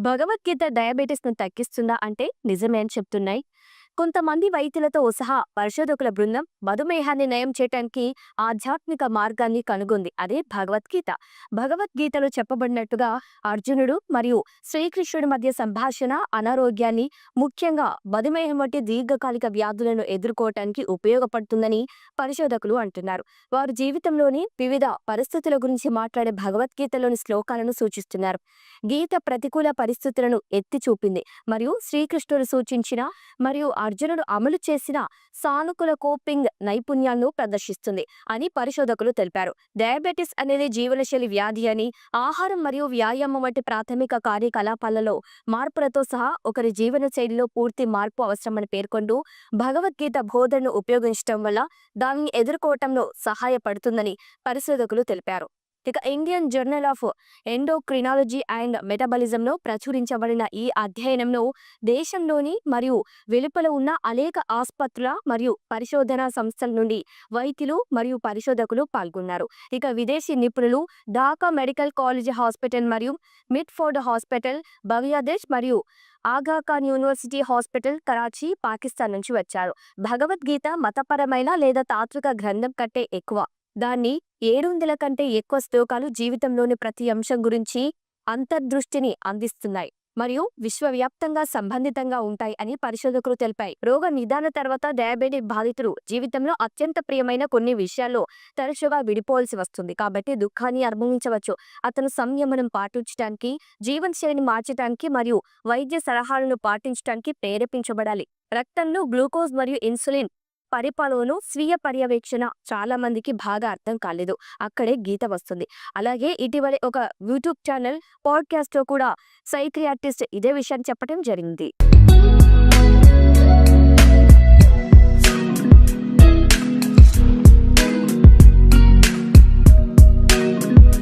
భగవద్గీత డయాబెటిస్‌ను తగ్గిస్తుందా అంటే నిజమే అని చెప్తున్నాయి. కొంతమంది వైద్యులతో సహా పరిశోధకుల బృందం మధుమేహాన్ని నయం చేయటానికి ఆధ్యాత్మిక మార్గాన్ని కనుగొంది. అదే భగవద్గీత. భగవద్గీతలో చెప్పబడినట్టుగా అర్జునుడు మరియు శ్రీకృష్ణుడి మధ్య సంభాషణ అనారోగ్యాన్ని, ముఖ్యంగా మధుమేహం వంటి దీర్ఘకాలిక వ్యాధులను ఎదుర్కోవటానికి ఉపయోగపడుతుందని పరిశోధకులు అంటున్నారు. వారు జీవితంలోని వివిధ పరిస్థితుల గురించి మాట్లాడే భగవద్గీతలోని శ్లోకాలను సూచిస్తున్నారు. గీత ప్రతికూల పరిస్థితులను ఎత్తి చూపింది మరియు శ్రీకృష్ణుడు సూచించిన మరియు అర్జునుడు అమలు చేసిన సానుకూల కోపింగ్ నైపుణ్యాలను ప్రదర్శిస్తుంది అని పరిశోధకులు తెలిపారు. డయాబెటిస్ అనేది జీవనశైలి వ్యాధి అని, ఆహారం మరియు వ్యాయామం వంటి ప్రాథమిక కార్యకలాపాలలో మార్పులతో సహా ఒకరి జీవనశైలిలో పూర్తి మార్పు అవసరమని పేర్కొంటూ భగవద్గీత బోధనను ఉపయోగించడం వల్ల దానిని ఎదుర్కోవటంలో సహాయపడుతుందని పరిశోధకులు తెలిపారు. ఇక Indian journal of endocrinology and మెటబాలిజంలో ప్రచురించబడిన ఈ అధ్యయనంలో దేశంలోని మరియు వెలుపల ఉన్న అనేక ఆసుపత్రుల మరియు పరిశోధనా సంస్థల నుండి వైద్యులు మరియు పరిశోధకులు పాల్గొన్నారు. ఇక విదేశీ నిపుణులు ఢాకా మెడికల్ కాలేజ్ హాస్పిటల్ మరియు మిడ్ఫోర్డ్ హాస్పిటల్ బంగ్లాదేశ్ మరియు ఆగాఖాన్ యూనివర్సిటీ హాస్పిటల్ కరాచీ పాకిస్తాన్ నుంచి వచ్చారు. భగవద్గీత మతపరమైన లేదా తాత్విక గ్రంథం కంటే ఎక్కువ. దాన్ని 700 కంటే ఎక్కువ శ్లోకాలు జీవితంలోని ప్రతి అంశం గురించి అంతర్దృష్టిని అందిస్తున్నాయి మరియు విశ్వవ్యాప్తంగా సంబంధితంగా ఉంటాయి అని పరిశోధకులు తెలిపాయి. రోగ నిదాన తర్వాత డయాబెటిక్ బాధితులు జీవితంలో అత్యంత ప్రియమైన కొన్ని విషయాల్లో తరచుగా విడిపోవాల్సి వస్తుంది. కాబట్టి దుఃఖాన్ని అనుభవించవచ్చు. అతను సంయమనం పాటించడానికి, జీవనశైలిని మార్చడానికి మరియు వైద్య సలహాలను పాటించడానికి ప్రేరేపించబడాలి. రక్తంలో గ్లూకోజ్ మరియు ఇన్సులిన్ పరిపాలనను స్వీయ పర్యవేక్షణ చాలా మందికి బాగా అర్థం కాలేదు. అక్కడే గీత వస్తుంది. అలాగే ఇటీవలే ఒక యూట్యూబ్ ఛానల్ పాడ్కాస్ట్ లో కూడా సైక్రియాటిస్ట్ ఇదే విషయాన్ని చెప్పడం జరిగింది.